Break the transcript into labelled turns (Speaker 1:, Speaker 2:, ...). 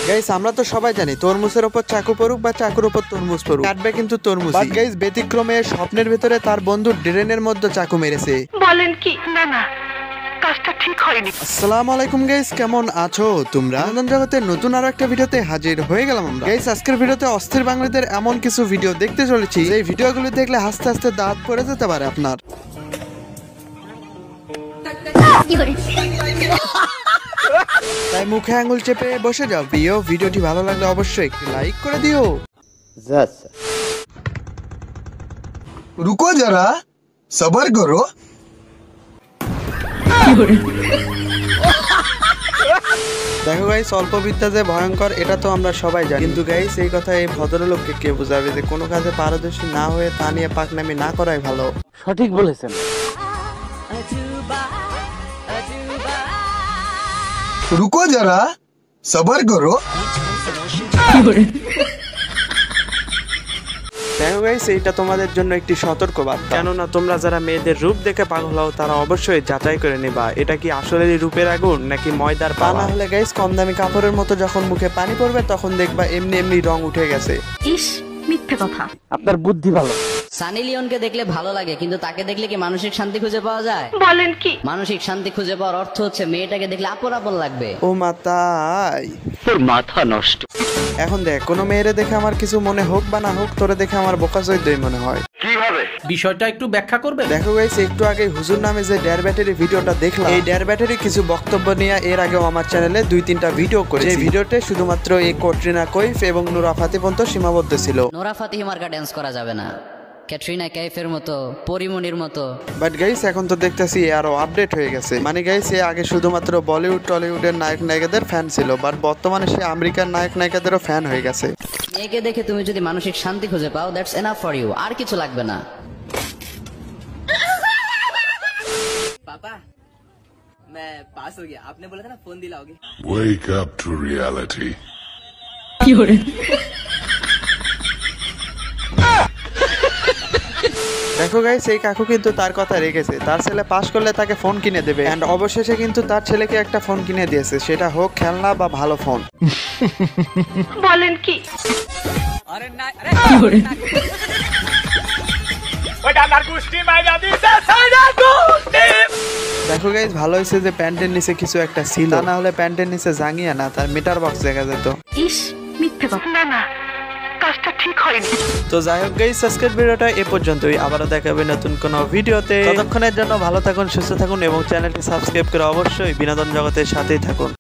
Speaker 1: Guys আমরা তো সবাই জানি তরমুজের উপর চাকু পড়ুক বা চাকুর উপর তরমুজ পড়ুক, কাটবে কিন্তু তরমুজ। বাট গাইস ব্যতিক্রমে স্বপ্নের ভিতরে তার বন্ধু ড্রেনের মধ্যে চাকু মেরেছে।
Speaker 2: বলেন কি? না না, কাজটা ঠিক হয়নি।
Speaker 1: আসসালামু আলাইকুম গাইস, কেমন আছো তোমরা? বিনোদন জগতের নতুন আরো একটা ভিডিওতে হাজির হয়ে গেলাম আমরা। গাইস আজকের ভিডিওতে অস্থির বাঙালিদের এমন কিছু ভিডিও দেখতে চলেছি এই ভিডিওগুলো দেখলে হাসতে হাসতে দাঁত পড়ে যেতে পারে আপনার। তাই মুখে আঙুল চেপে বসে যাও প্রিয়। ভিডিওটি ভালো লাগলে অবশ্যই একটি লাইক করে দিও।
Speaker 3: रुको जरा सबर करो।
Speaker 1: দেখো গাইস অল্প বিদ্যা যে ভয়ঙ্কর এটা তো আমরা সবাই জানি, কিন্তু গাইস এই কথা এই ভদ্রলোককে কে বুঝাবে যে কোনো কাজে পারদর্শী না হয়ে তা নিয়ে পাকনামি না করাই ভালো।
Speaker 4: সঠিক বলেছেন।
Speaker 3: रुको जरा सबर करो।
Speaker 1: দেখো গাইস এইটা তোমাদের জন্য একটি সতর্ক বার্তা, কেননা তোমরা যারা মেয়েদের রূপ দেখে পাগল হও তারা অবশ্যই যাচাই করে নেবা এটা কি আসলেই রূপের আগুন নাকি ময়দার পানা। না হলে গাইস কম দামি কাপড়ের মতো যখন মুখে পানি পড়বে তখন দেখবা এমনি এমনি রং উঠে গেছে।
Speaker 2: ইস, মিথ্যে কথা।
Speaker 4: আপনার বুদ্ধি ভালো।
Speaker 5: সানি লিওনকে দেখলে ভালো লাগে, কিন্তু তাকে দেখলে কি মানসিক শান্তি খুঁজে পাওয়া যায়?
Speaker 2: বলেন কি?
Speaker 5: মানসিক শান্তি খুঁজে পাওয়ার অর্থ হচ্ছে মেয়েটাকে দেখলে আপন আপন লাগবে।
Speaker 1: ও মাতাই,
Speaker 4: তোর মাথা নষ্ট।
Speaker 1: এখন দেখ কোনো মেয়েরে দেখে আমার কিছু মনে হোক বা না হোক, তোরে দেখে আমার বোকাচোদই মনে হয়।
Speaker 4: কিভাবে? বিষয়টা একটু ব্যাখ্যা করবে?
Speaker 1: দেখো গাইস একটু আগে হুজুর নামে যে ডেয়ার ব্যাটারি ভিডিওটা দেখলাম, এই ডেয়ার ব্যাটারি কিছু বক্তব্য নিয়ে এর আগেও আমার চ্যানেলে 2-3টা ভিডিও করেছি। এই ভিডিওতে শুধুমাত্র এই ক্যাটরিনা কাইফ এবং নূরা ফাতেহি পর্যন্ত সীমাবদ্ধ ছিল।
Speaker 5: নোরা ফাতেহি মার্কা ড্যান্স করা যাবে না, ক্যাটরিনা কাইফের মতো, পরিমণির মতো।
Speaker 1: বাট গাইস এখন তো দেখতেছি আরো আপডেট হয়ে গেছে। মানে গাইস এ আগে শুধুমাত্র বলিউড টলিউডের নায়ক নায়িকাদের ফ্যান ছিল, বাট বর্তমানে সে আমেরিকার নায়ক নায়িকাদেরও ফ্যান হয়ে গেছে।
Speaker 5: মেয়েকে দেখে তুমি যদি মানসিক শান্তি খুঁজে পাও, দ্যাটস এনাফ ফর ইউ, আর কিছু লাগবে না।
Speaker 6: पापा मैं पास हो गया, आपने बोला था ना फोन दिलाओगे।
Speaker 7: Wake up to reality.
Speaker 1: দেখো গাইস এই কাকু কিন্তু তার কথা রেখেছে, তার ছেলে পাস করলে তাকে ফোন কিনে দেবে, এন্ড অবশেষে কিন্তু তার ছেলেকে একটা ফোন কিনে দিয়েছে, সেটা হোক খেলনা বা ভালো ফোন।
Speaker 2: বলেন কি?
Speaker 6: अरे ना, अरे
Speaker 1: দেখো গাইস ভালো হয়েছে যে প্যান্টের নিচে কিছু একটা ছিল, না হলে প্যান্টের নিচে জাঙ্গিয়া না তার মিটার বক্স দেখা যেত।
Speaker 2: ইস, মিথ্যে কথা। না না, কাজটা ঠিক হয়নি।
Speaker 1: তো যাই হোক গাইস আজকের ভিডিওটা এ পর্যন্তই, আবারও দেখা হবে নতুন কোনো ভিডিওতে। ততক্ষণের জন্য ভালো থাকুন, সুস্থ থাকুন এবং চ্যানেলটি সাবস্ক্রাইব করে অবশ্যই বিনোদন জগতের সাথেই থাকুন।